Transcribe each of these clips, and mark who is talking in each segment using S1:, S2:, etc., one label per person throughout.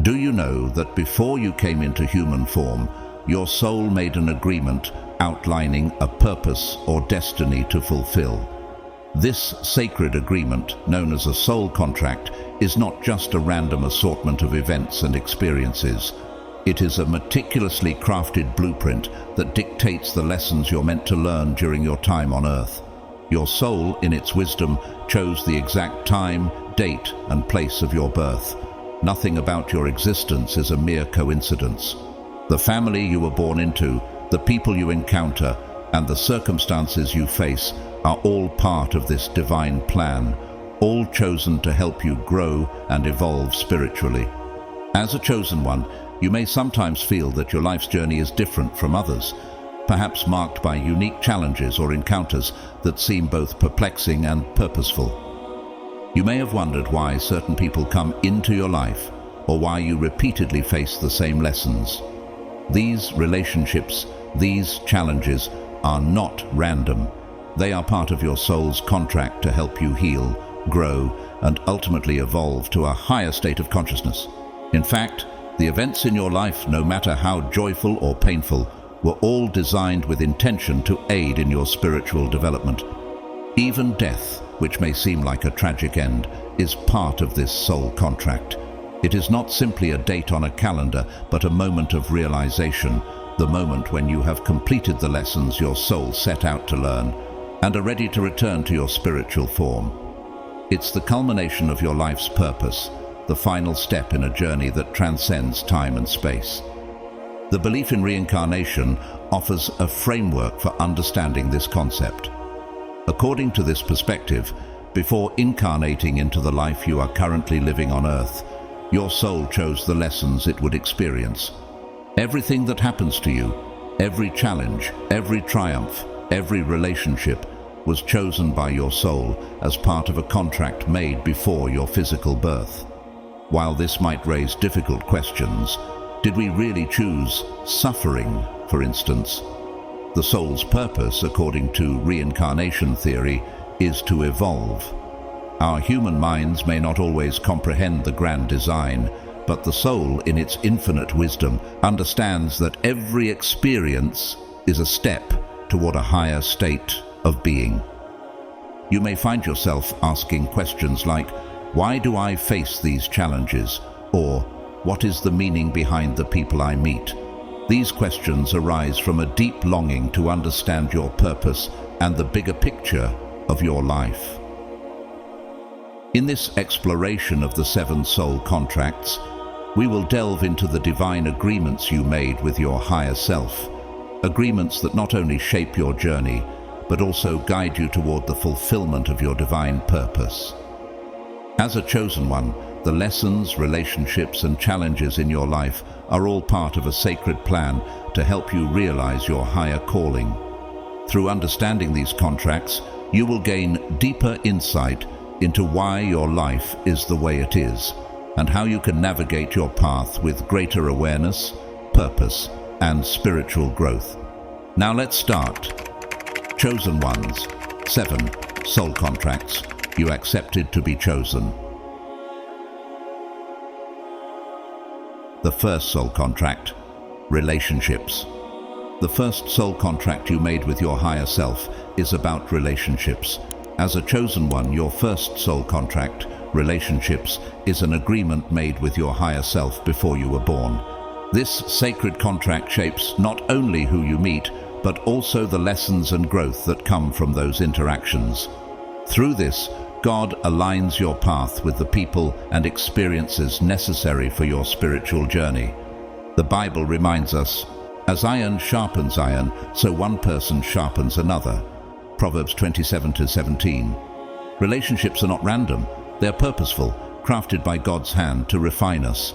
S1: Do you know that before you came into human form, your soul made an agreement outlining a purpose or destiny to fulfill? This sacred agreement, known as a soul contract, is not just a random assortment of events and experiences. It is a meticulously crafted blueprint that dictates the lessons you're meant to learn during your time on Earth. Your soul, in its wisdom, chose the exact time, date, and place of your birth. Nothing about your existence is a mere coincidence. The family you were born into, the people you encounter, and the circumstances you face are all part of this divine plan, all chosen to help you grow and evolve spiritually. As a chosen one, you may sometimes feel that your life's journey is different from others, perhaps marked by unique challenges or encounters that seem both perplexing and purposeful. You may have wondered why certain people come into your life, or why you repeatedly face the same lessons. These relationships, these challenges, are not random. They are part of your soul's contract to help you heal, grow, and ultimately evolve to a higher state of consciousness. In fact, the events in your life, no matter how joyful or painful, were all designed with intention to aid in your spiritual development. Even death, which may seem like a tragic end, is part of this soul contract. It is not simply a date on a calendar, but a moment of realization, the moment when you have completed the lessons your soul set out to learn and are ready to return to your spiritual form. It's the culmination of your life's purpose, the final step in a journey that transcends time and space. The belief in reincarnation offers a framework for understanding this concept. According to this perspective, before incarnating into the life you are currently living on Earth, your soul chose the lessons it would experience. Everything that happens to you, every challenge, every triumph, every relationship, was chosen by your soul as part of a contract made before your physical birth. While this might raise difficult questions, did we really choose suffering, for instance? The soul's purpose, according to reincarnation theory, is to evolve. Our human minds may not always comprehend the grand design, but the soul, in its infinite wisdom, understands that every experience is a step toward a higher state of being. You may find yourself asking questions like, why do I face these challenges? Or, what is the meaning behind the people I meet? These questions arise from a deep longing to understand your purpose and the bigger picture of your life. In this exploration of the 7 soul contracts, we will delve into the divine agreements you made with your higher self, agreements that not only shape your journey, but also guide you toward the fulfillment of your divine purpose. As a chosen one, the lessons, relationships, and challenges in your life are all part of a sacred plan to help you realize your higher calling. Through understanding these contracts, you will gain deeper insight into why your life is the way it is, and how you can navigate your path with greater awareness, purpose, and spiritual growth. Now let's start. Chosen ones, 7 soul contracts you accepted to be chosen. The first soul contract, relationships. The first soul contract you made with your higher self is about relationships. As a chosen one, your first soul contract, relationships, is an agreement made with your higher self before you were born. This sacred contract shapes not only who you meet, but also the lessons and growth that come from those interactions. Through this, God aligns your path with the people and experiences necessary for your spiritual journey. The Bible reminds us, as iron sharpens iron, so one person sharpens another. Proverbs 27:17. Relationships are not random, they are purposeful, crafted by God's hand to refine us.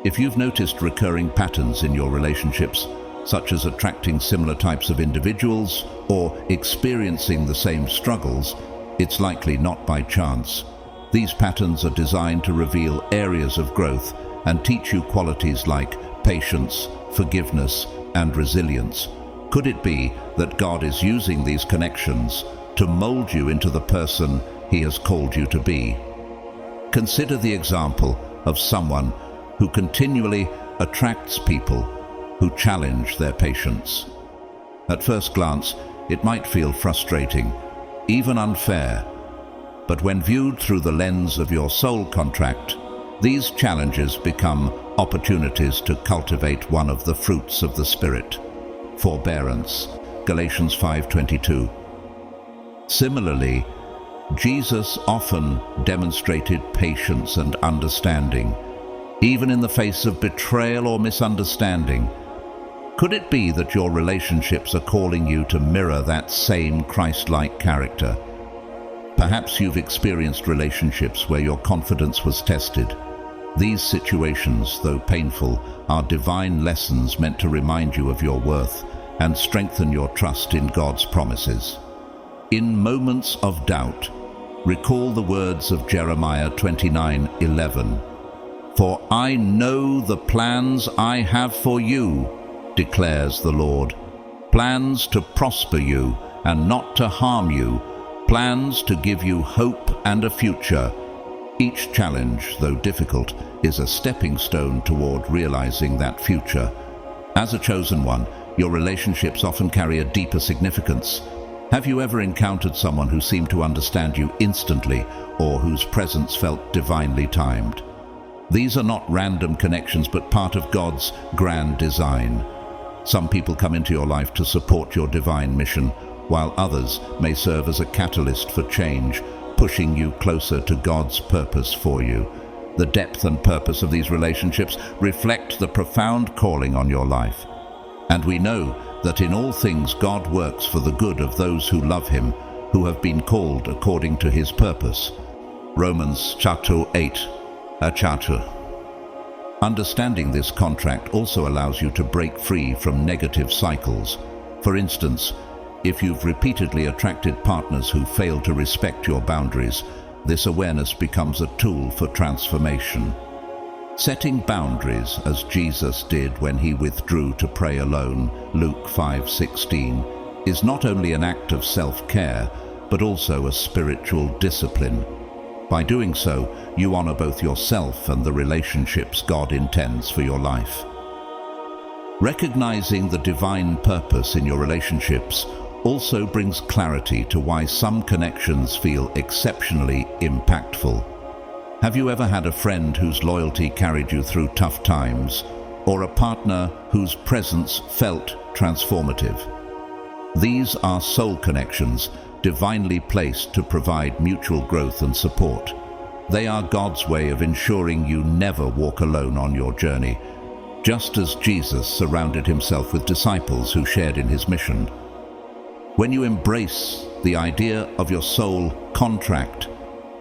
S1: If you've noticed recurring patterns in your relationships, such as attracting similar types of individuals or experiencing the same struggles, it's likely not by chance. These patterns are designed to reveal areas of growth and teach you qualities like patience, forgiveness, and resilience. Could it be that God is using these connections to mold you into the person He has called you to be? Consider the example of someone who continually attracts people who challenge their patience. At first glance, it might feel frustrating, even unfair, but when viewed through the lens of your soul contract, these challenges become opportunities to cultivate one of the fruits of the Spirit, forbearance, Galatians 5:22. Similarly, Jesus often demonstrated patience and understanding, even in the face of betrayal or misunderstanding. Could it be that your relationships are calling you to mirror that same Christ-like character? Perhaps you've experienced relationships where your confidence was tested. These situations, though painful, are divine lessons meant to remind you of your worth and strengthen your trust in God's promises. In moments of doubt, recall the words of Jeremiah 29:11. "For I know the plans I have for you, declares the Lord, plans to prosper you and not to harm you, plans to give you hope and a future." Each challenge, though difficult, is a stepping stone toward realizing that future. As a chosen one, your relationships often carry a deeper significance. Have you ever encountered someone who seemed to understand you instantly, or whose presence felt divinely timed? These are not random connections, but part of God's grand design. Some people come into your life to support your divine mission, while others may serve as a catalyst for change, pushing you closer to God's purpose for you. The depth and purpose of these relationships reflect the profound calling on your life. And we know that in all things God works for the good of those who love Him, who have been called according to His purpose. Romans chapter 8, chapter. Understanding this contract also allows you to break free from negative cycles. For instance, if you've repeatedly attracted partners who fail to respect your boundaries, this awareness becomes a tool for transformation. Setting boundaries, as Jesus did when He withdrew to pray alone, Luke 5:16, is not only an act of self-care, but also a spiritual discipline. By doing so, you honor both yourself and the relationships God intends for your life. Recognizing the divine purpose in your relationships also brings clarity to why some connections feel exceptionally impactful. Have you ever had a friend whose loyalty carried you through tough times, or a partner whose presence felt transformative? These are soul connections, divinely placed to provide mutual growth and support. They are God's way of ensuring you never walk alone on your journey, just as Jesus surrounded Himself with disciples who shared in His mission. When you embrace the idea of your soul contract,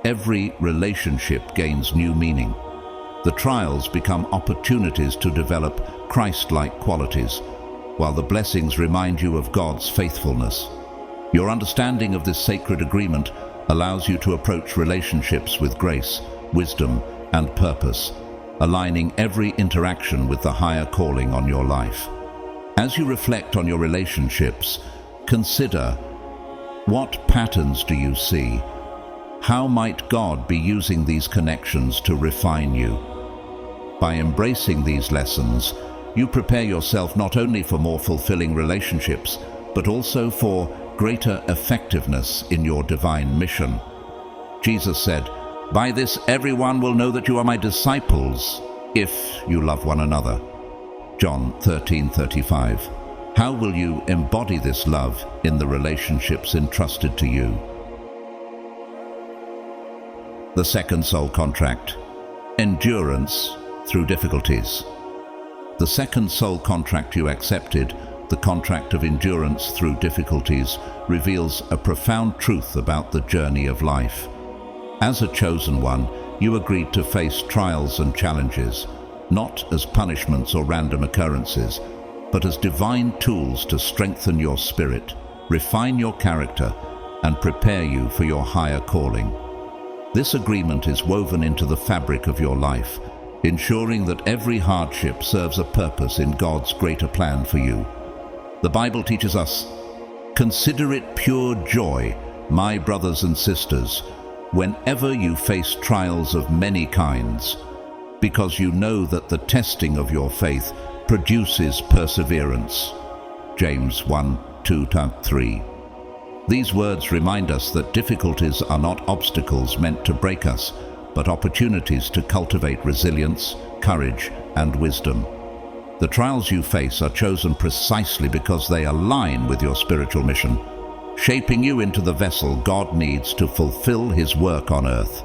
S1: every relationship gains new meaning. The trials become opportunities to develop Christ-like qualities, while the blessings remind you of God's faithfulness. Your understanding of this sacred agreement allows you to approach relationships with grace, wisdom, and purpose, aligning every interaction with the higher calling on your life. As you reflect on your relationships, consider, what patterns do you see? How might God be using these connections to refine you? By embracing these lessons, you prepare yourself not only for more fulfilling relationships, but also for greater effectiveness in your divine mission. Jesus said, "By this everyone will know that you are my disciples, if you love one another." John 13:35. How will you embody this love in the relationships entrusted to you? The second soul contract, endurance through difficulties. The second soul contract you accepted, the contract of endurance through difficulties, reveals a profound truth about the journey of life. As a chosen one, you agreed to face trials and challenges, not as punishments or random occurrences, but as divine tools to strengthen your spirit, refine your character, and prepare you for your higher calling. This agreement is woven into the fabric of your life, ensuring that every hardship serves a purpose in God's greater plan for you. The Bible teaches us, "Consider it pure joy, my brothers and sisters, whenever you face trials of many kinds, because you know that the testing of your faith produces perseverance. James 1:2-3. These words remind us that difficulties are not obstacles meant to break us, but opportunities to cultivate resilience, courage, and wisdom. The trials you face are chosen precisely because they align with your spiritual mission, shaping you into the vessel God needs to fulfill His work on earth.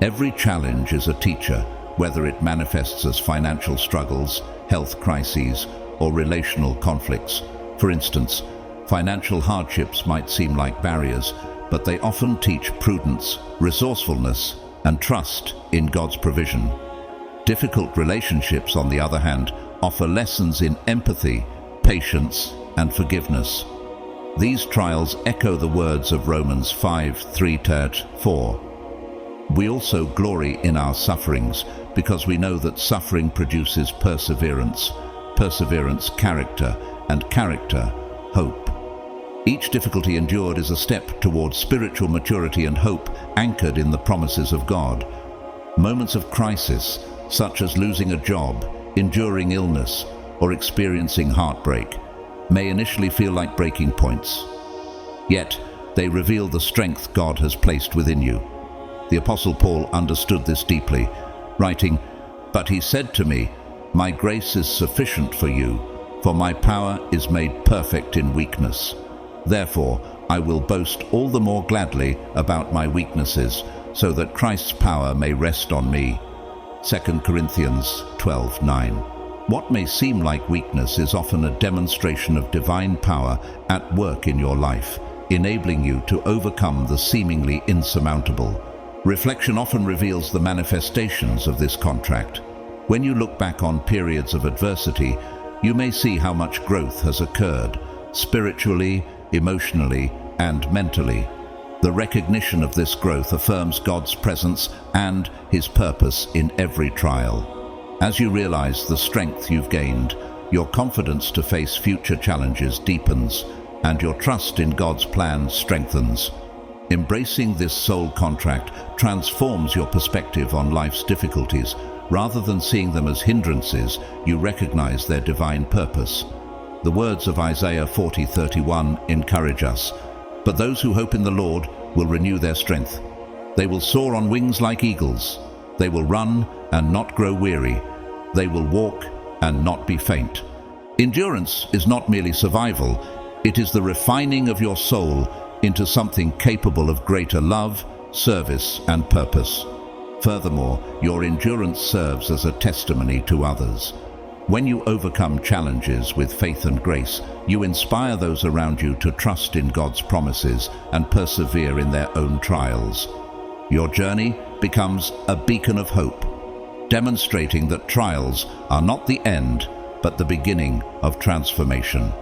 S1: Every challenge is a teacher, whether it manifests as financial struggles, health crises, or relational conflicts. For instance, financial hardships might seem like barriers, but they often teach prudence, resourcefulness, and trust in God's provision. Difficult relationships, on the other hand, offer lessons in empathy, patience, and forgiveness. These trials echo the words of Romans 5:3-4. We also glory in our sufferings because we know that suffering produces perseverance, perseverance character, and character hope. Each difficulty endured is a step towards spiritual maturity and hope anchored in the promises of God. Moments of crisis, such as losing a job, enduring illness, or experiencing heartbreak, may initially feel like breaking points. Yet, they reveal the strength God has placed within you. The Apostle Paul understood this deeply, writing, "But he said to me, 'My grace is sufficient for you, for my power is made perfect in weakness. Therefore, I will boast all the more gladly about my weaknesses, so that Christ's power may rest on me.'" 2 Corinthians 12:9. What may seem like weakness is often a demonstration of divine power at work in your life, enabling you to overcome the seemingly insurmountable. Reflection often reveals the manifestations of this contract. When you look back on periods of adversity, you may see how much growth has occurred, spiritually, emotionally, and mentally. The recognition of this growth affirms God's presence and His purpose in every trial. As you realize the strength you've gained, your confidence to face future challenges deepens, and your trust in God's plan strengthens. Embracing this soul contract transforms your perspective on life's difficulties. Rather than seeing them as hindrances, you recognize their divine purpose. The words of Isaiah 40:31 encourage us. "But those who hope in the Lord will renew their strength. They will soar on wings like eagles. They will run and not grow weary. They will walk and not be faint." Endurance is not merely survival, it is the refining of your soul into something capable of greater love, service, and purpose. Furthermore, your endurance serves as a testimony to others. When you overcome challenges with faith and grace, you inspire those around you to trust in God's promises and persevere in their own trials. Your journey becomes a beacon of hope, demonstrating that trials are not the end, but the beginning of transformation.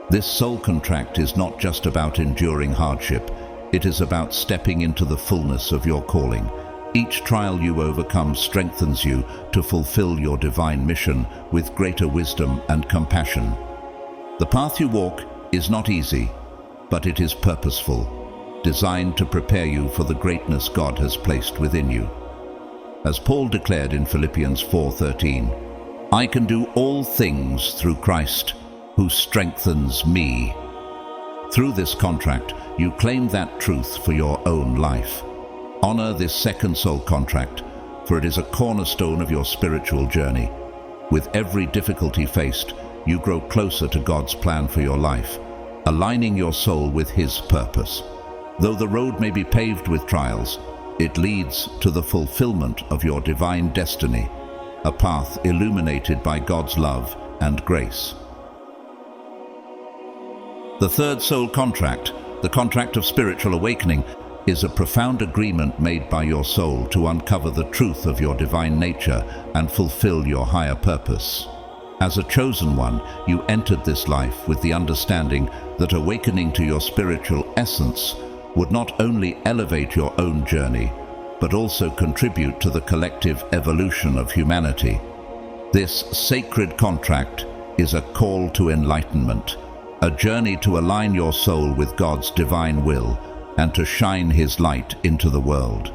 S1: This soul contract is not just about enduring hardship, it is about stepping into the fullness of your calling. Each trial you overcome strengthens you to fulfill your divine mission with greater wisdom and compassion. The path you walk is not easy, but it is purposeful, designed to prepare you for the greatness God has placed within you. As Paul declared in Philippians 4:13, "I can do all things through Christ, who strengthens me." Through this contract, you claim that truth for your own life. Honor this second soul contract, for it is a cornerstone of your spiritual journey. With every difficulty faced, you grow closer to God's plan for your life, aligning your soul with His purpose. Though the road may be paved with trials, it leads to the fulfillment of your divine destiny, a path illuminated by God's love and grace. The third soul contract, the contract of spiritual awakening, is a profound agreement made by your soul to uncover the truth of your divine nature and fulfill your higher purpose. As a chosen one, you entered this life with the understanding that awakening to your spiritual essence would not only elevate your own journey, but also contribute to the collective evolution of humanity. This sacred contract is a call to enlightenment, a journey to align your soul with God's divine will and to shine His light into the world.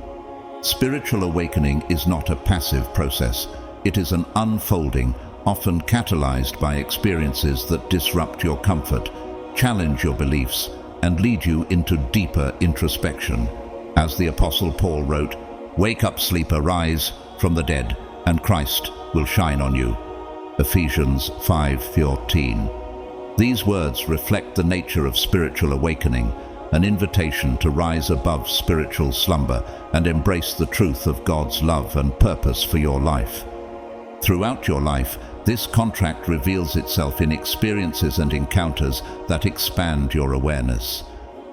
S1: Spiritual awakening is not a passive process. It is an unfolding, often catalyzed by experiences that disrupt your comfort, challenge your beliefs, and lead you into deeper introspection. As the Apostle Paul wrote, "Wake up, sleeper, rise from the dead, and Christ will shine on you." Ephesians 5:14. These words reflect the nature of spiritual awakening, an invitation to rise above spiritual slumber and embrace the truth of God's love and purpose for your life. Throughout your life, this contract reveals itself in experiences and encounters that expand your awareness.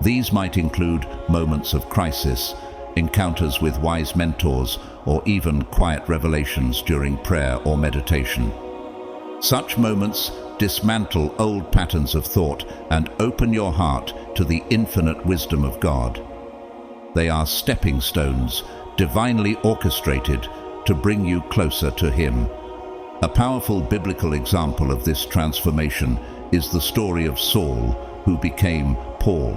S1: These might include moments of crisis, encounters with wise mentors, or even quiet revelations during prayer or meditation. Such moments dismantle old patterns of thought and open your heart to the infinite wisdom of God. They are stepping stones, divinely orchestrated to bring you closer to Him. A powerful biblical example of this transformation is the story of Saul, who became Paul.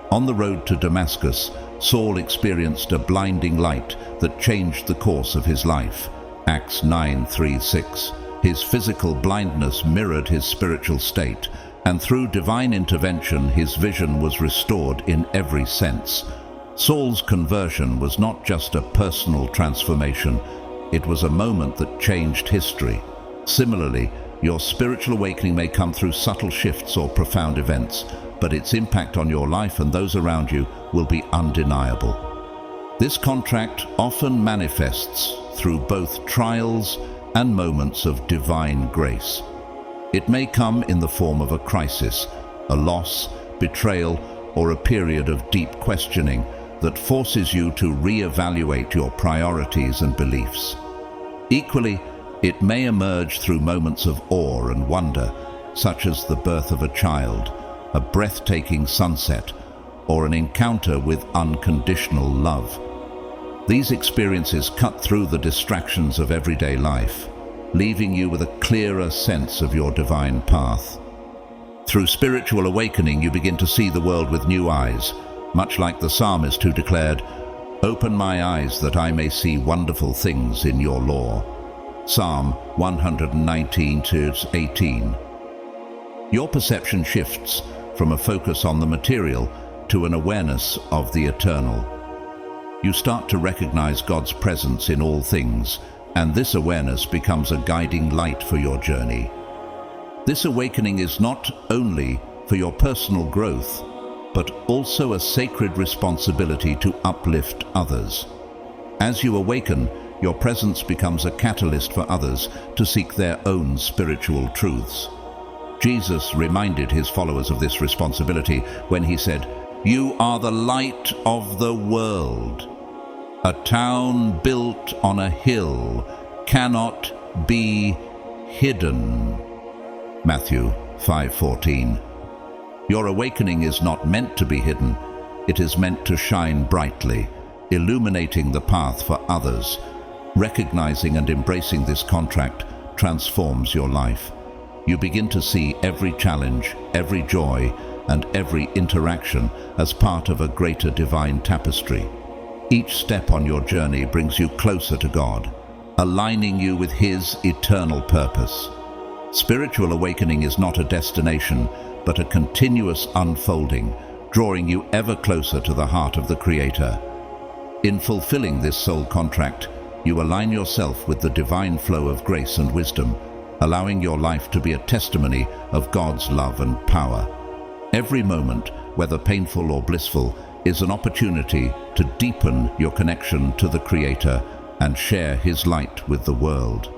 S1: On the road to Damascus, Saul experienced a blinding light that changed the course of his life. Acts 9:3-6. His physical blindness mirrored his spiritual state, and through divine intervention his vision was restored in every sense. Saul's conversion was not just a personal transformation, it was a moment that changed history. Similarly, your spiritual awakening may come through subtle shifts or profound events, but its impact on your life and those around you will be undeniable. This contract often manifests through both trials and moments of divine grace. It may come in the form of a crisis, a loss, betrayal, or a period of deep questioning that forces you to reevaluate your priorities and beliefs. Equally, it may emerge through moments of awe and wonder, such as the birth of a child, a breathtaking sunset, or an encounter with unconditional love. These experiences cut through the distractions of everyday life, leaving you with a clearer sense of your divine path. Through spiritual awakening, you begin to see the world with new eyes, much like the psalmist who declared, "Open my eyes that I may see wonderful things in your law." Psalm 119:18. Your perception shifts from a focus on the material to an awareness of the eternal. You start to recognize God's presence in all things, and this awareness becomes a guiding light for your journey. This awakening is not only for your personal growth, but also a sacred responsibility to uplift others. As you awaken, your presence becomes a catalyst for others to seek their own spiritual truths. Jesus reminded his followers of this responsibility when he said, "You are the light of the world. A town built on a hill cannot be hidden." Matthew 5:14. Your awakening is not meant to be hidden. It is meant to shine brightly, illuminating the path for others. Recognizing and embracing this contract transforms your life. You begin to see every challenge, every joy, and every interaction as part of a greater divine tapestry. Each step on your journey brings you closer to God, aligning you with His eternal purpose. Spiritual awakening is not a destination, but a continuous unfolding, drawing you ever closer to the heart of the Creator. In fulfilling this soul contract, you align yourself with the divine flow of grace and wisdom, allowing your life to be a testimony of God's love and power. Every moment, whether painful or blissful, is an opportunity to deepen your connection to the Creator and share His light with the world.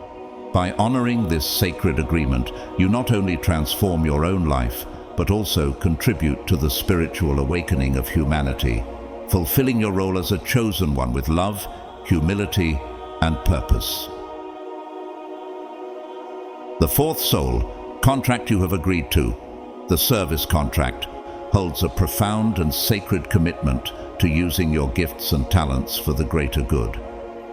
S1: By honoring this sacred agreement, you not only transform your own life, but also contribute to the spiritual awakening of humanity, fulfilling your role as a chosen one with love, humility, and purpose. The fourth soul contract you have agreed to, the service contract, holds a profound and sacred commitment to using your gifts and talents for the greater good.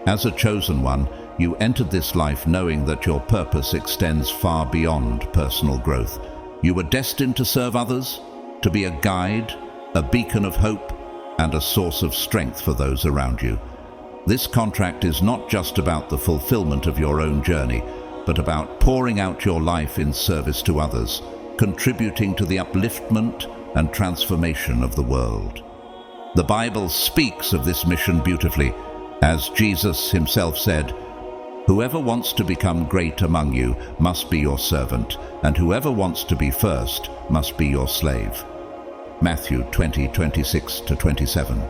S1: As a chosen one, you entered this life knowing that your purpose extends far beyond personal growth. You were destined to serve others, to be a guide, a beacon of hope, and a source of strength for those around you. This contract is not just about the fulfillment of your own journey, but about pouring out your life in service to others, contributing to the upliftment and transformation of the world. The Bible speaks of this mission beautifully, as Jesus himself said, "Whoever wants to become great among you must be your servant, and whoever wants to be first must be your slave." Matthew 20:26-27.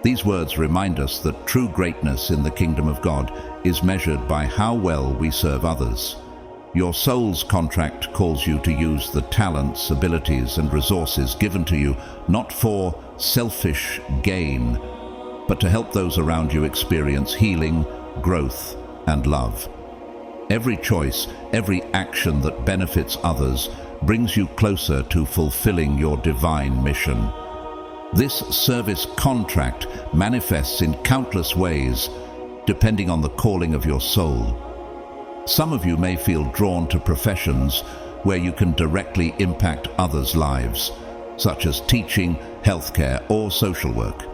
S1: These words remind us that true greatness in the kingdom of God is measured by how well we serve others. Your soul's contract calls you to use the talents, abilities, and resources given to you not for selfish gain, but to help those around you experience healing, growth, and love. Every choice, every action that benefits others brings you closer to fulfilling your divine mission. This service contract manifests in countless ways, depending on the calling of your soul. Some of you may feel drawn to professions where you can directly impact others' lives, such as teaching, healthcare, or social work.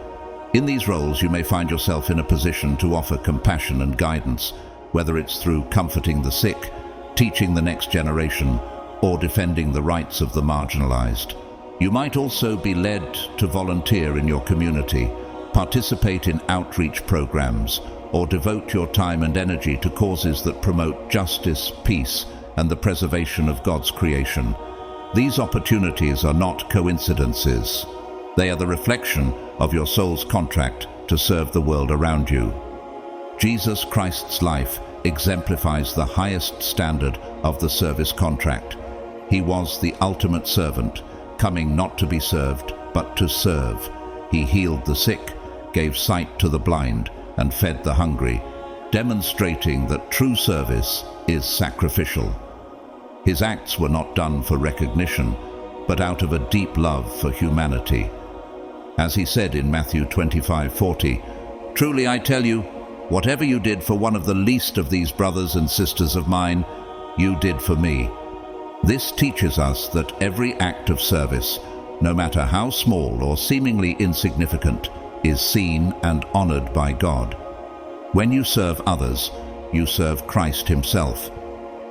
S1: In these roles, you may find yourself in a position to offer compassion and guidance, whether it's through comforting the sick, teaching the next generation, or defending the rights of the marginalized. You might also be led to volunteer in your community, participate in outreach programs, or devote your time and energy to causes that promote justice, peace, and the preservation of God's creation. These opportunities are not coincidences. They are the reflection of your soul's contract to serve the world around you. Jesus Christ's life exemplifies the highest standard of the service contract. He was the ultimate servant, coming not to be served, but to serve. He healed the sick, gave sight to the blind, and fed the hungry, demonstrating that true service is sacrificial. His acts were not done for recognition, but out of a deep love for humanity. As he said in Matthew 25:40, "Truly I tell you, whatever you did for one of the least of these brothers and sisters of mine, you did for me." This teaches us that every act of service, no matter how small or seemingly insignificant, is seen and honored by God. When you serve others, you serve Christ himself.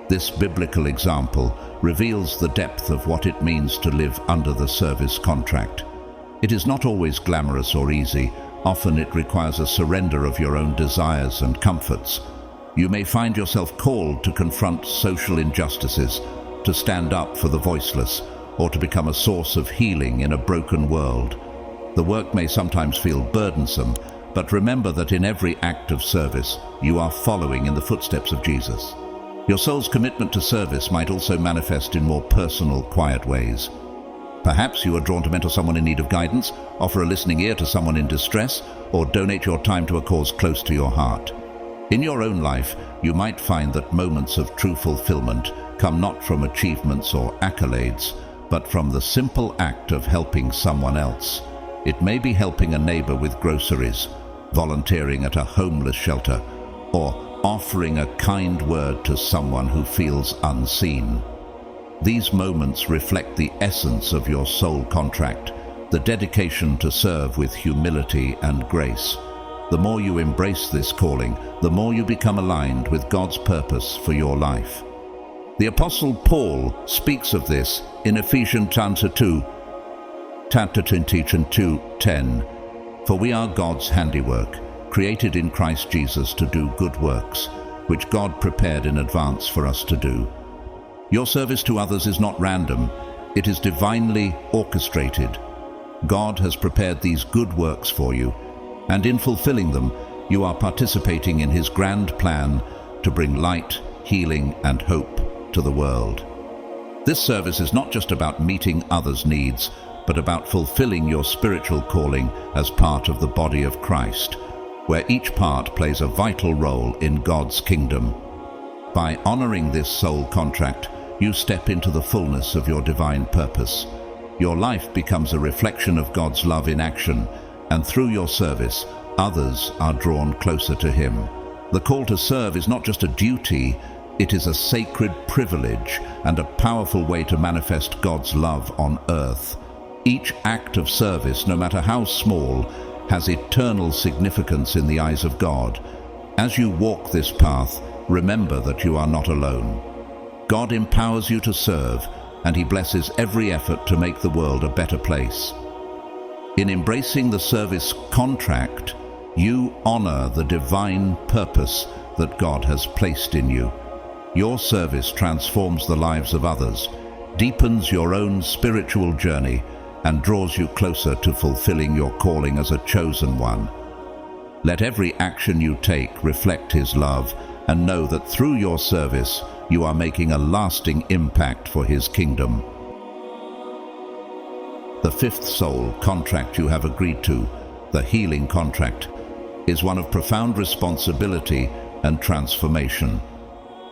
S1: This biblical example reveals the depth of what it means to live under the service contract. It is not always glamorous or easy. Often it requires a surrender of your own desires and comforts. You may find yourself called to confront social injustices, to stand up for the voiceless, or to become a source of healing in a broken world. The work may sometimes feel burdensome, but remember that in every act of service, you are following in the footsteps of Jesus. Your soul's commitment to service might also manifest in more personal, quiet ways. Perhaps you are drawn to mentor someone in need of guidance, offer a listening ear to someone in distress, or donate your time to a cause close to your heart. In your own life, you might find that moments of true fulfillment come not from achievements or accolades, but from the simple act of helping someone else. It may be helping a neighbor with groceries, volunteering at a homeless shelter, or offering a kind word to someone who feels unseen. These moments reflect the essence of your soul contract, the dedication to serve with humility and grace. The more you embrace this calling, the more you become aligned with God's purpose for your life. The Apostle Paul speaks of this in Ephesians chapter 2:10. "For we are God's handiwork, created in Christ Jesus to do good works, which God prepared in advance for us to do." Your service to others is not random, it is divinely orchestrated. God has prepared these good works for you, and in fulfilling them, you are participating in His grand plan to bring light, healing, and hope to the world. This service is not just about meeting others' needs, but about fulfilling your spiritual calling as part of the body of Christ, where each part plays a vital role in God's kingdom. By honoring this soul contract, you step into the fullness of your divine purpose. Your life becomes a reflection of God's love in action, and through your service, others are drawn closer to Him. The call to serve is not just a duty, it is a sacred privilege and a powerful way to manifest God's love on earth. Each act of service, no matter how small, has eternal significance in the eyes of God. As you walk this path, remember that you are not alone. God empowers you to serve, and He blesses every effort to make the world a better place. In embracing the service contract, you honor the divine purpose that God has placed in you. Your service transforms the lives of others, deepens your own spiritual journey, and draws you closer to fulfilling your calling as a chosen one. Let every action you take reflect His love, and know that through your service, you are making a lasting impact for His kingdom. The fifth soul contract you have agreed to, the healing contract, is one of profound responsibility and transformation.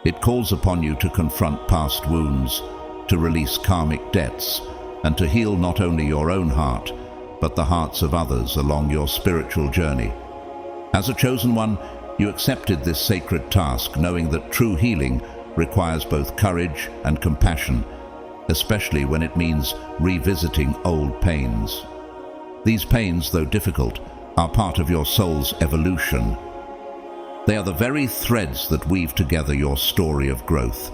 S1: It calls upon you to confront past wounds, to release karmic debts, and to heal not only your own heart, but the hearts of others along your spiritual journey. As a chosen one, you accepted this sacred task, knowing that true healing requires both courage and compassion, especially when it means revisiting old pains. These pains, though difficult, are part of your soul's evolution. They are the very threads that weave together your story of growth,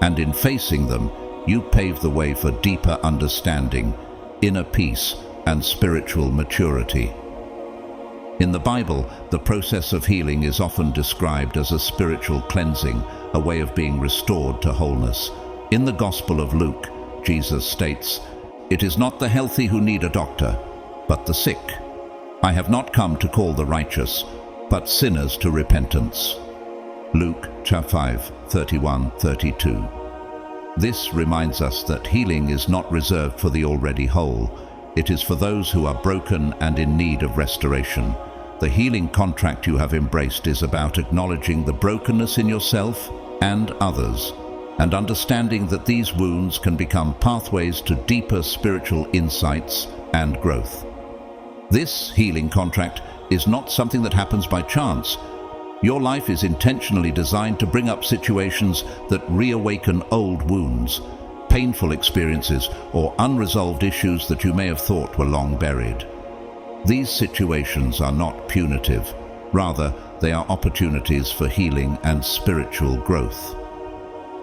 S1: and in facing them, you pave the way for deeper understanding, inner peace, and spiritual maturity. In the Bible, the process of healing is often described as a spiritual cleansing, a way of being restored to wholeness. In the Gospel of Luke, Jesus states, "It is not the healthy who need a doctor, but the sick. I have not come to call the righteous, but sinners to repentance." Luke chapter 5, 31-32. This reminds us that healing is not reserved for the already whole. It is for those who are broken and in need of restoration. The healing contract you have embraced is about acknowledging the brokenness in yourself and others, and understanding that these wounds can become pathways to deeper spiritual insights and growth. This healing contract is not something that happens by chance. Your life is intentionally designed to bring up situations that reawaken old wounds, painful experiences, or unresolved issues that you may have thought were long buried. These situations are not punitive. Rather, they are opportunities for healing and spiritual growth.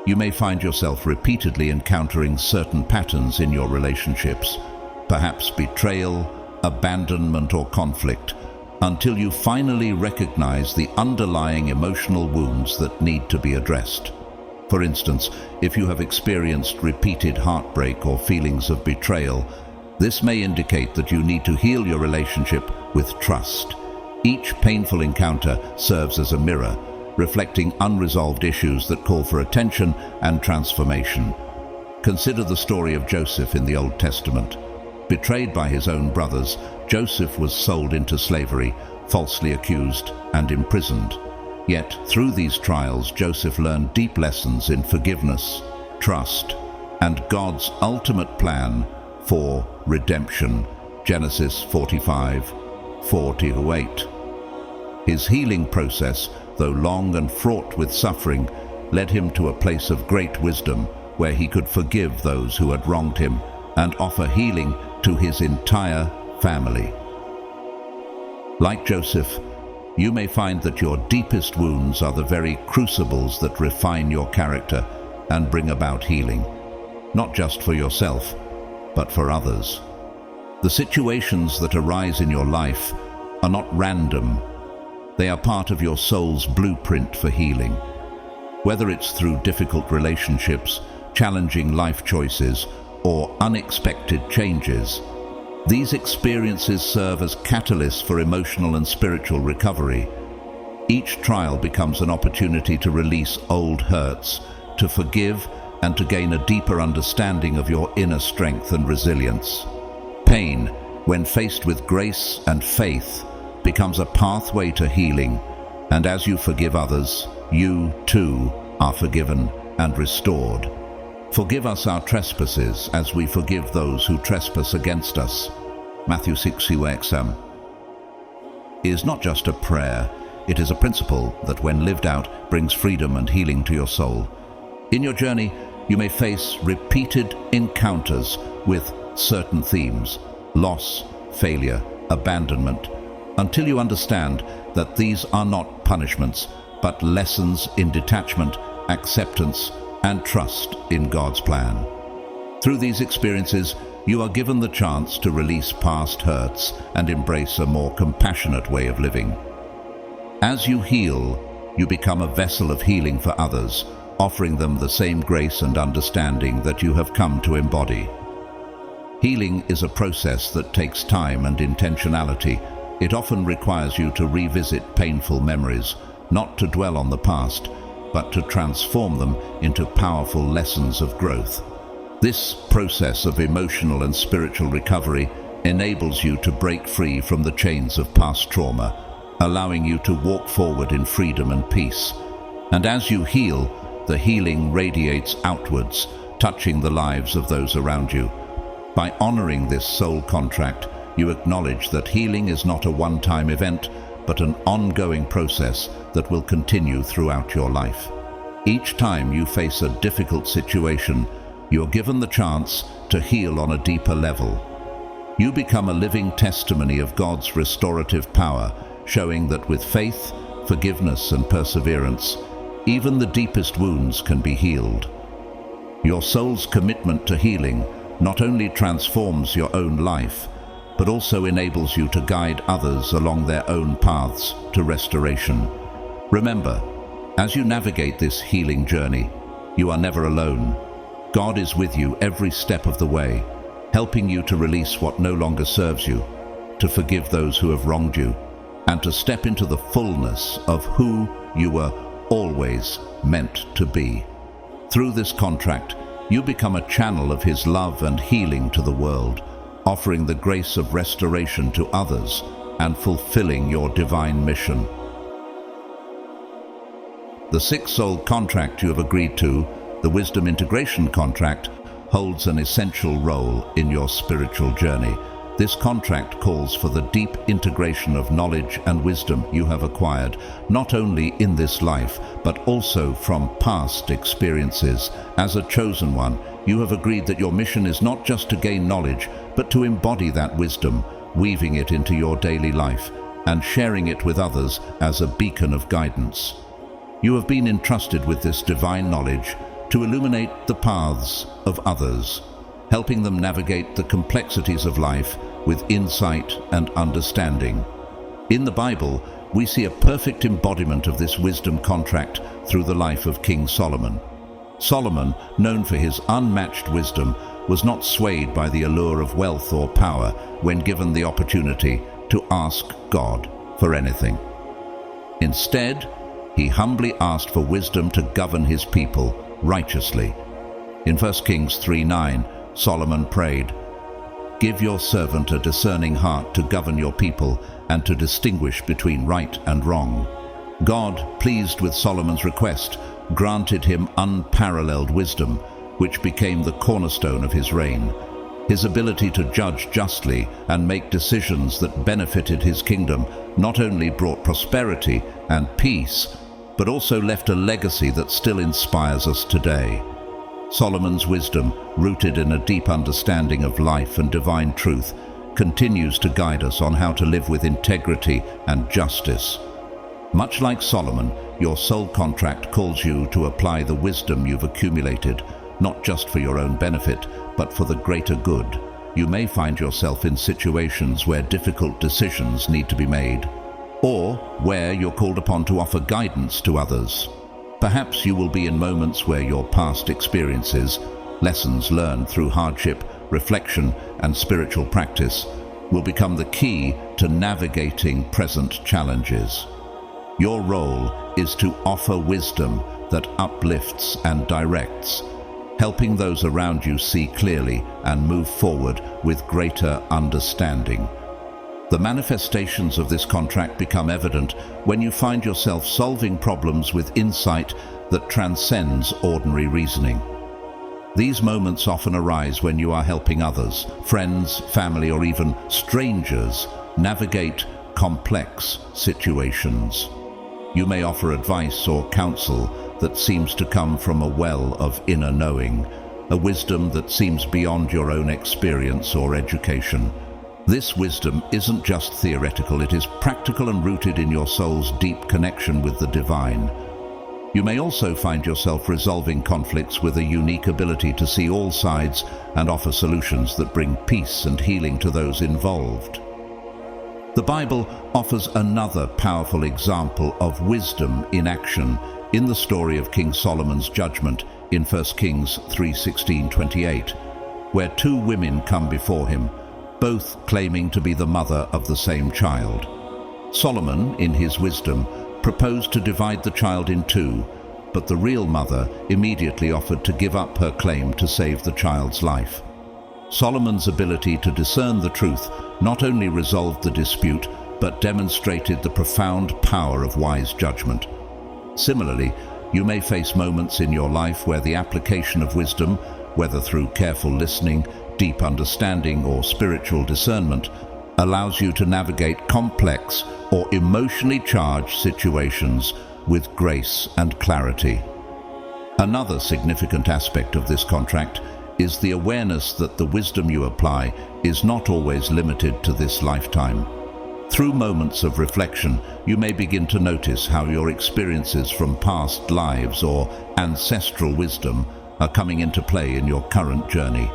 S1: You may find yourself repeatedly encountering certain patterns in your relationships, perhaps betrayal, abandonment, or conflict, until you finally recognize the underlying emotional wounds that need to be addressed. For instance, if you have experienced repeated heartbreak or feelings of betrayal, this may indicate that you need to heal your relationship with trust. Each painful encounter serves as a mirror, reflecting unresolved issues that call for attention and transformation. Consider the story of Joseph in the Old Testament. Betrayed by his own brothers, Joseph was sold into slavery, falsely accused and imprisoned. Yet, through these trials, Joseph learned deep lessons in forgiveness, trust, and God's ultimate plan for redemption. Genesis 45, 4-8. His healing process, though long and fraught with suffering, led him to a place of great wisdom where he could forgive those who had wronged him and offer healing to his entire family. Like Joseph, you may find that your deepest wounds are the very crucibles that refine your character and bring about healing, not just for yourself, but for others. The situations that arise in your life are not random. They are part of your soul's blueprint for healing. Whether it's through difficult relationships, challenging life choices, or unexpected changes, these experiences serve as catalysts for emotional and spiritual recovery. Each trial becomes an opportunity to release old hurts, to forgive, and to gain a deeper understanding of your inner strength and resilience. Pain, when faced with grace and faith, becomes a pathway to healing, and as you forgive others, you too are forgiven and restored. Forgive us our trespasses as we forgive those who trespass against us. Matthew 6:6 is not just a prayer, it is a principle that when lived out brings freedom and healing to your soul. In your journey, you may face repeated encounters with certain themes: loss, failure, abandonment, until you understand that these are not punishments, but lessons in detachment, acceptance, and trust in God's plan. Through these experiences, you are given the chance to release past hurts and embrace a more compassionate way of living. As you heal, you become a vessel of healing for others, offering them the same grace and understanding that you have come to embody. Healing is a process that takes time and intentionality. It often requires you to revisit painful memories, not to dwell on the past, but to transform them into powerful lessons of growth. This process of emotional and spiritual recovery enables you to break free from the chains of past trauma, allowing you to walk forward in freedom and peace. And as you heal, the healing radiates outwards, touching the lives of those around you. By honoring this soul contract, you acknowledge that healing is not a one-time event, but an ongoing process that will continue throughout your life. Each time you face a difficult situation, you're given the chance to heal on a deeper level. You become a living testimony of God's restorative power, showing that with faith, forgiveness, and perseverance, even the deepest wounds can be healed. Your soul's commitment to healing not only transforms your own life, but also enables you to guide others along their own paths to restoration. Remember, as you navigate this healing journey, you are never alone. God is with you every step of the way, helping you to release what no longer serves you, to forgive those who have wronged you, and to step into the fullness of who you were always meant to be. Through this contract, you become a channel of His love and healing to the world, offering the grace of restoration to others and fulfilling your divine mission. The six-soul contract you have agreed to, the wisdom integration contract, holds an essential role in your spiritual journey. This contract calls for the deep integration of knowledge and wisdom you have acquired, not only in this life, but also from past experiences. As a chosen one, you have agreed that your mission is not just to gain knowledge, but to embody that wisdom, weaving it into your daily life and sharing it with others as a beacon of guidance. You have been entrusted with this divine knowledge to illuminate the paths of others, helping them navigate the complexities of life with insight and understanding. In the Bible, we see a perfect embodiment of this wisdom contract through the life of King Solomon. Solomon, known for his unmatched wisdom, was not swayed by the allure of wealth or power when given the opportunity to ask God for anything. Instead, he humbly asked for wisdom to govern his people righteously. In 1 Kings 3:9, Solomon prayed, "Give your servant a discerning heart to govern your people and to distinguish between right and wrong." God, pleased with Solomon's request, granted him unparalleled wisdom, which became the cornerstone of his reign. His ability to judge justly and make decisions that benefited his kingdom not only brought prosperity and peace, but also left a legacy that still inspires us today. Solomon's wisdom, rooted in a deep understanding of life and divine truth, continues to guide us on how to live with integrity and justice. Much like Solomon, your soul contract calls you to apply the wisdom you've accumulated, not just for your own benefit, but for the greater good. You may find yourself in situations where difficult decisions need to be made, or where you're called upon to offer guidance to others. Perhaps you will be in moments where your past experiences, lessons learned through hardship, reflection, and spiritual practice, will become the key to navigating present challenges. Your role is to offer wisdom that uplifts and directs, helping those around you see clearly and move forward with greater understanding. The manifestations of this contract become evident when you find yourself solving problems with insight that transcends ordinary reasoning. These moments often arise when you are helping others, friends, family, or even strangers, navigate complex situations. You may offer advice or counsel that seems to come from a well of inner knowing, a wisdom that seems beyond your own experience or education. This wisdom isn't just theoretical, it is practical and rooted in your soul's deep connection with the divine. You may also find yourself resolving conflicts with a unique ability to see all sides and offer solutions that bring peace and healing to those involved. The Bible offers another powerful example of wisdom in action in the story of King Solomon's judgment in 1 Kings 3:16-28, where two women come before him, both claiming to be the mother of the same child. Solomon, in his wisdom, proposed to divide the child in two, but the real mother immediately offered to give up her claim to save the child's life. Solomon's ability to discern the truth not only resolved the dispute, but demonstrated the profound power of wise judgment. Similarly, you may face moments in your life where the application of wisdom, whether through careful listening, deep understanding, or spiritual discernment, allows you to navigate complex or emotionally charged situations with grace and clarity. Another significant aspect of this contract is the awareness that the wisdom you apply is not always limited to this lifetime. Through moments of reflection, you may begin to notice how your experiences from past lives or ancestral wisdom are coming into play in your current journey.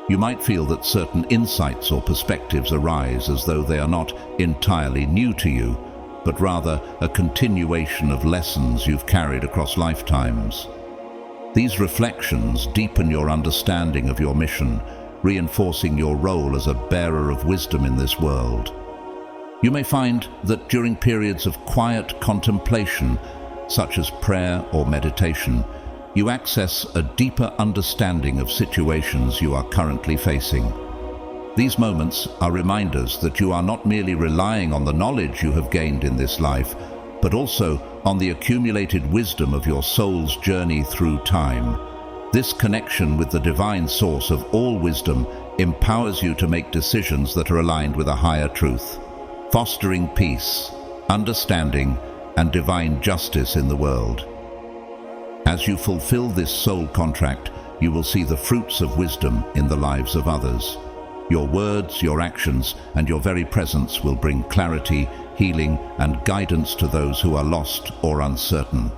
S1: You might feel that certain insights or perspectives arise as though they are not entirely new to you, but rather a continuation of lessons you've carried across lifetimes. These reflections deepen your understanding of your mission, reinforcing your role as a bearer of wisdom in this world. You may find that during periods of quiet contemplation, such as prayer or meditation, you access a deeper understanding of situations you are currently facing. These moments are reminders that you are not merely relying on the knowledge you have gained in this life, but also on the accumulated wisdom of your soul's journey through time. This connection with the divine source of all wisdom empowers you to make decisions that are aligned with a higher truth, fostering peace, understanding, and divine justice in the world. As you fulfill this soul contract, you will see the fruits of wisdom in the lives of others. Your words, your actions, and your very presence will bring clarity, healing, and guidance to those who are lost or uncertain.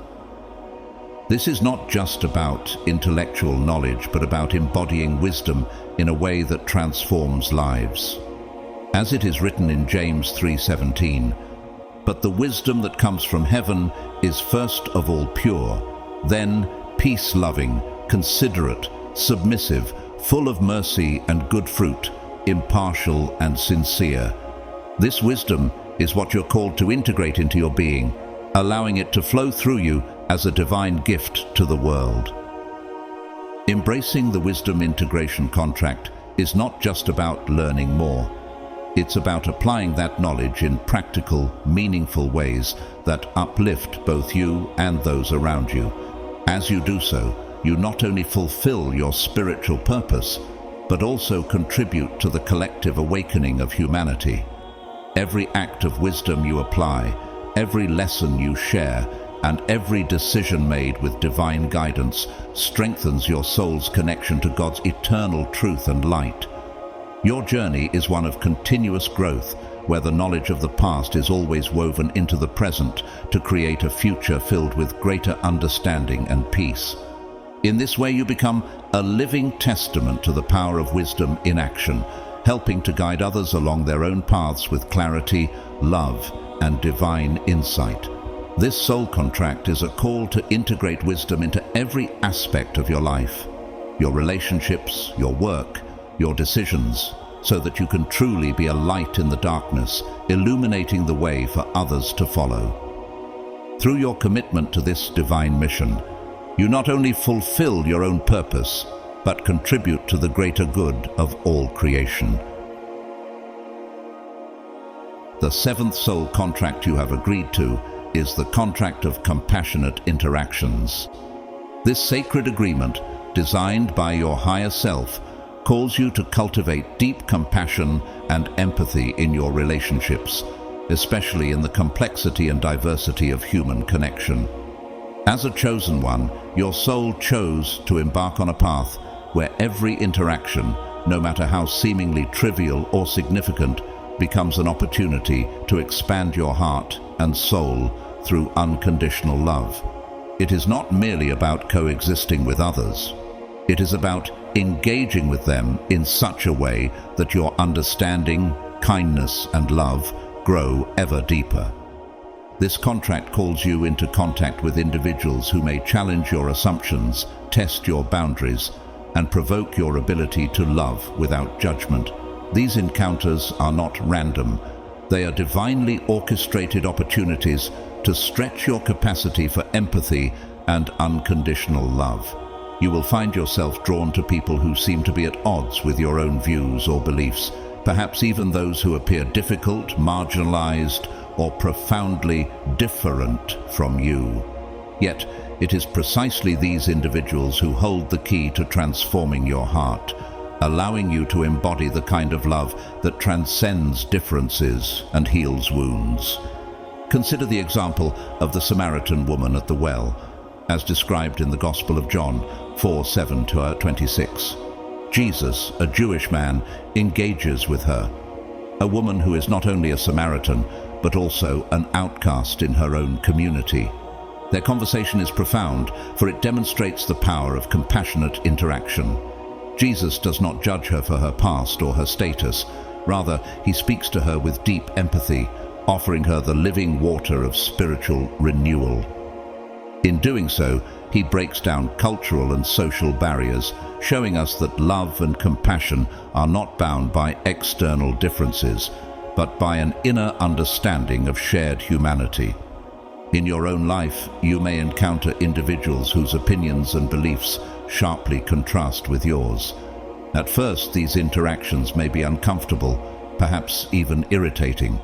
S1: This is not just about intellectual knowledge, but about embodying wisdom in a way that transforms lives. As it is written in James 3:17, "But the wisdom that comes from heaven is first of all pure, then peace-loving, considerate, submissive, full of mercy and good fruit, impartial and sincere." This wisdom is what you're called to integrate into your being, allowing it to flow through you as a divine gift to the world. Embracing the wisdom integration contract is not just about learning more. It's about applying that knowledge in practical, meaningful ways that uplift both you and those around you. As you do so, you not only fulfill your spiritual purpose, but also contribute to the collective awakening of humanity. Every act of wisdom you apply, every lesson you share, and every decision made with divine guidance strengthens your soul's connection to God's eternal truth and light. Your journey is one of continuous growth, where the knowledge of the past is always woven into the present to create a future filled with greater understanding and peace. In this way, you become a living testament to the power of wisdom in action, helping to guide others along their own paths with clarity, love, and divine insight. This soul contract is a call to integrate wisdom into every aspect of your life, your relationships, your work, your decisions, so that you can truly be a light in the darkness, illuminating the way for others to follow. Through your commitment to this divine mission, you not only fulfill your own purpose, but contribute to the greater good of all creation. The seventh soul contract you have agreed to is the contract of compassionate interactions. This sacred agreement, designed by your higher self, calls you to cultivate deep compassion and empathy in your relationships, especially in the complexity and diversity of human connection. As a chosen one, your soul chose to embark on a path where every interaction, no matter how seemingly trivial or significant, becomes an opportunity to expand your heart and soul through unconditional love. It is not merely about coexisting with others. It is about engaging with them in such a way that your understanding, kindness, and love grow ever deeper. This contract calls you into contact with individuals who may challenge your assumptions, test your boundaries, and provoke your ability to love without judgment. These encounters are not random. They are divinely orchestrated opportunities to stretch your capacity for empathy and unconditional love. You will find yourself drawn to people who seem to be at odds with your own views or beliefs, perhaps even those who appear difficult, marginalized, or profoundly different from you. Yet, it is precisely these individuals who hold the key to transforming your heart, allowing you to embody the kind of love that transcends differences and heals wounds. Consider the example of the Samaritan woman at the well, as described in the Gospel of John 4:7-26. Jesus, a Jewish man, engages with her, a woman who is not only a Samaritan, but also an outcast in her own community. Their conversation is profound, for it demonstrates the power of compassionate interaction. Jesus does not judge her for her past or her status. Rather, he speaks to her with deep empathy, offering her the living water of spiritual renewal. In doing so, he breaks down cultural and social barriers, showing us that love and compassion are not bound by external differences, but by an inner understanding of shared humanity. In your own life, you may encounter individuals whose opinions and beliefs sharply contrast with yours. At first, these interactions may be uncomfortable, perhaps even irritating,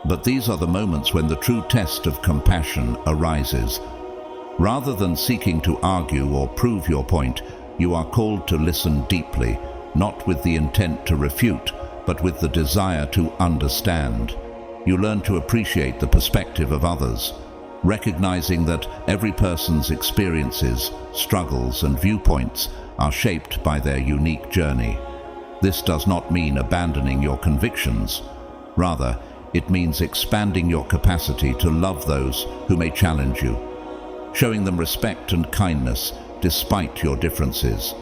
S1: but these are the moments when the true test of compassion arises. Rather than seeking to argue or prove your point, you are called to listen deeply, not with the intent to refute, but with the desire to understand. You learn to appreciate the perspective of others, recognizing that every person's experiences, struggles, and viewpoints are shaped by their unique journey. This does not mean abandoning your convictions. Rather, it means expanding your capacity to love those who may challenge you, showing them respect and kindness despite your differences.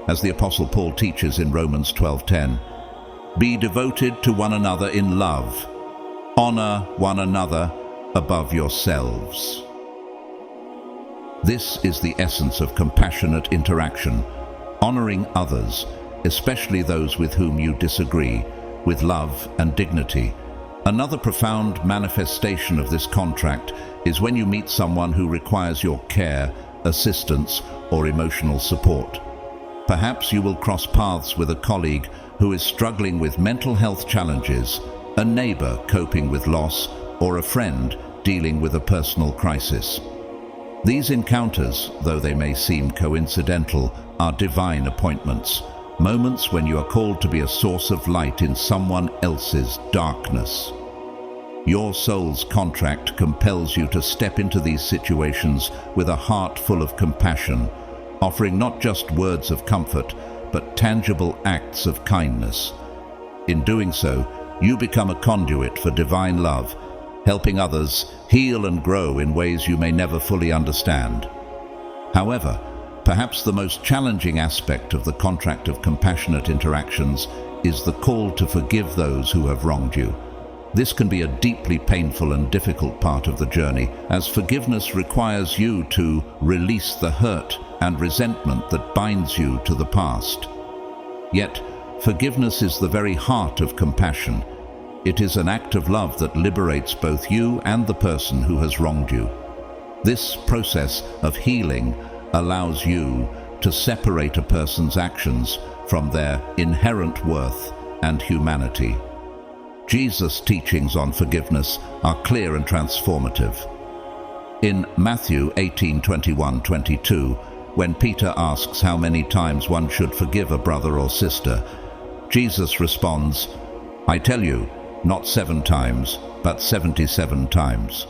S1: As the Apostle Paul teaches in Romans 12:10, "Be devoted to one another in love. Honor one another above yourselves." This is the essence of compassionate interaction, honoring others, especially those with whom you disagree, with love and dignity. Another profound manifestation of this contract is when you meet someone who requires your care, assistance, or emotional support. Perhaps you will cross paths with a colleague who is struggling with mental health challenges, a neighbor coping with loss, or a friend dealing with a personal crisis. These encounters, though they may seem coincidental, are divine appointments, moments when you are called to be a source of light in someone else's darkness. Your soul's contract compels you to step into these situations with a heart full of compassion, offering not just words of comfort, but tangible acts of kindness. In doing so, you become a conduit for divine love, helping others heal and grow in ways you may never fully understand. However, perhaps the most challenging aspect of the contract of compassionate interactions is the call to forgive those who have wronged you. This can be a deeply painful and difficult part of the journey, as forgiveness requires you to release the hurt and resentment that binds you to the past. Yet, forgiveness is the very heart of compassion. It is an act of love that liberates both you and the person who has wronged you. This process of healing allows you to separate a person's actions from their inherent worth and humanity. Jesus' teachings on forgiveness are clear and transformative. In Matthew 18:21-22, when Peter asks how many times one should forgive a brother or sister, Jesus responds, "I tell you, not 7 times, but 77 times.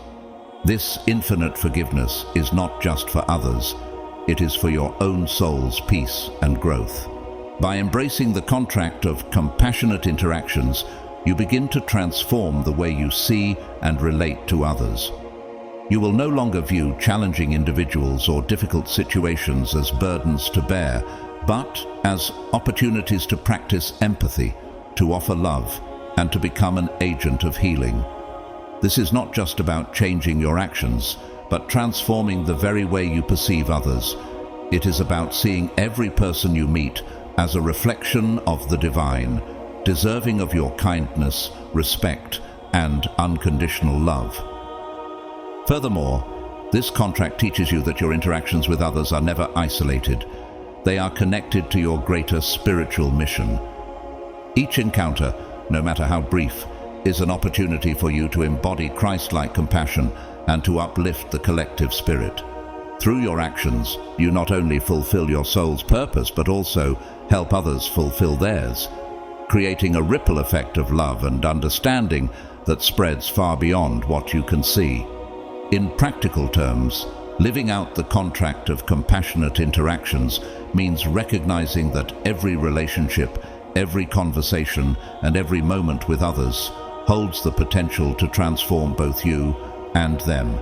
S1: This infinite forgiveness is not just for others, it is for your own soul's peace and growth. By embracing the contract of compassionate interactions, you begin to transform the way you see and relate to others. You will no longer view challenging individuals or difficult situations as burdens to bear, but as opportunities to practice empathy, to offer love, and to become an agent of healing. This is not just about changing your actions, but transforming the very way you perceive others. It is about seeing every person you meet as a reflection of the divine, deserving of your kindness, respect, and unconditional love. Furthermore, this contract teaches you that your interactions with others are never isolated. They are connected to your greater spiritual mission. Each encounter, no matter how brief, is an opportunity for you to embody Christ-like compassion and to uplift the collective spirit. Through your actions, you not only fulfill your soul's purpose, but also help others fulfill theirs, creating a ripple effect of love and understanding that spreads far beyond what you can see. In practical terms, living out the contract of compassionate interactions means recognizing that every relationship, every conversation, and every moment with others holds the potential to transform both you and them.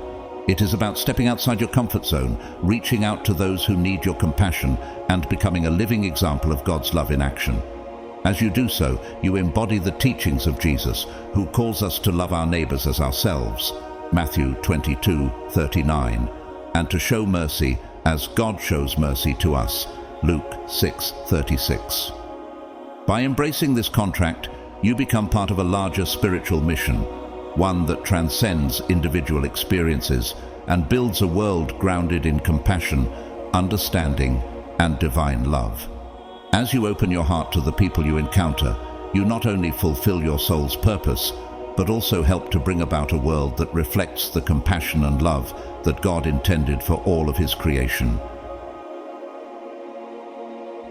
S1: It is about stepping outside your comfort zone, reaching out to those who need your compassion, and becoming a living example of God's love in action. As you do so, you embody the teachings of Jesus, who calls us to love our neighbors as ourselves, Matthew 22:39, and to show mercy as God shows mercy to us, Luke 6:36. By embracing this contract, you become part of a larger spiritual mission, one that transcends individual experiences and builds a world grounded in compassion, understanding, and divine love. As you open your heart to the people you encounter, you not only fulfill your soul's purpose, but also help to bring about a world that reflects the compassion and love that God intended for all of His creation.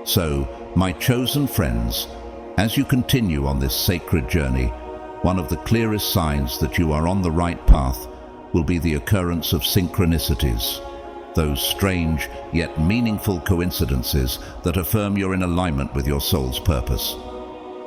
S1: So, my chosen friends, as you continue on this sacred journey, one of the clearest signs that you are on the right path will be the occurrence of synchronicities, those strange yet meaningful coincidences that affirm you're in alignment with your soul's purpose.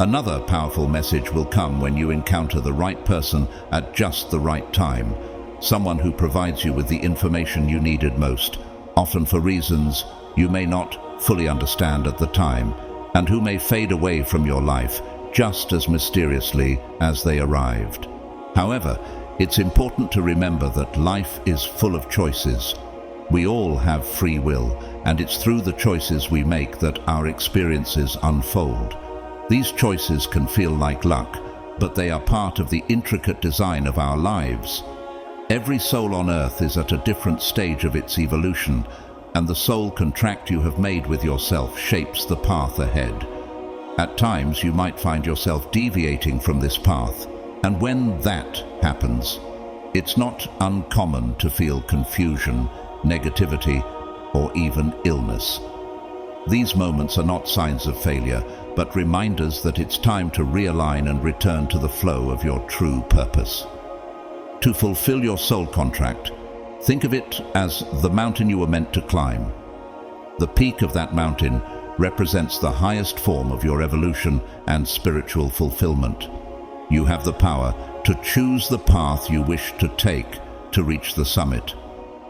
S1: Another powerful message will come when you encounter the right person at just the right time, someone who provides you with the information you needed most, often for reasons you may not fully understand at the time, and who may fade away from your life just as mysteriously as they arrived. However, it's important to remember that life is full of choices. We all have free will, and it's through the choices we make that our experiences unfold. These choices can feel like luck, but they are part of the intricate design of our lives. Every soul on earth is at a different stage of its evolution, and the soul contract you have made with yourself shapes the path ahead. At times, you might find yourself deviating from this path, and when that happens, it's not uncommon to feel confusion, negativity, or even illness. These moments are not signs of failure, but reminders that it's time to realign and return to the flow of your true purpose. To fulfill your soul contract, think of it as the mountain you were meant to climb. The peak of that mountain represents the highest form of your evolution and spiritual fulfillment. You have the power to choose the path you wish to take to reach the summit.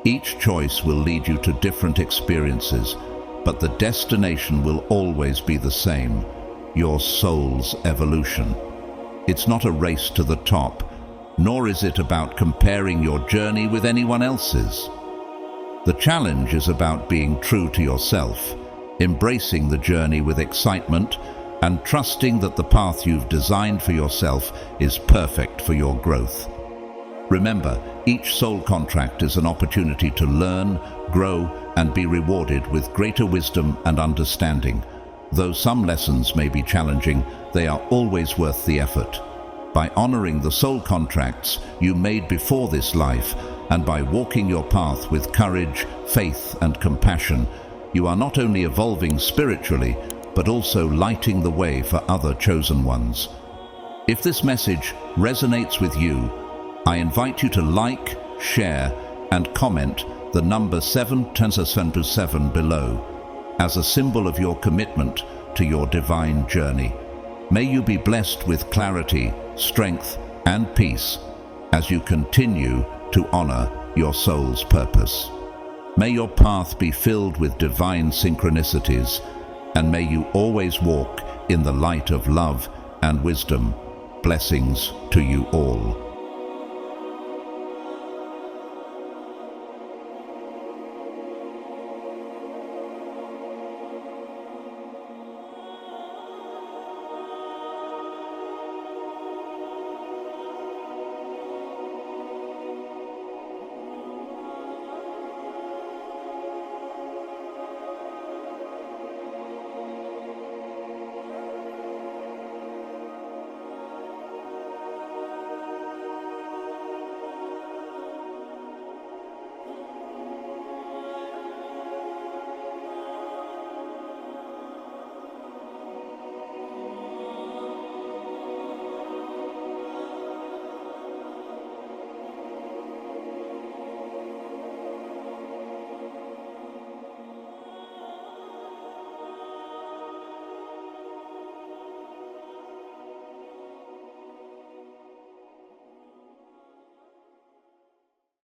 S1: Each choice will lead you to different experiences, but the destination will always be the same: your soul's evolution. It's not a race to the top, nor is it about comparing your journey with anyone else's. The challenge is about being true to yourself, embracing the journey with excitement, and trusting that the path you've designed for yourself is perfect for your growth. Remember, each soul contract is an opportunity to learn, grow, and be rewarded with greater wisdom and understanding. Though some lessons may be challenging, they are always worth the effort. By honoring the soul contracts you made before this life, and by walking your path with courage, faith, and compassion, you are not only evolving spiritually, but also lighting the way for other chosen ones. If this message resonates with you, I invite you to like, share, and comment the number 7 below as a symbol of your commitment to your divine journey. May you be blessed with clarity, strength, and peace as you continue to honor your soul's purpose. May your path be filled with divine synchronicities, and may you always walk in the light of love and wisdom. Blessings to you all.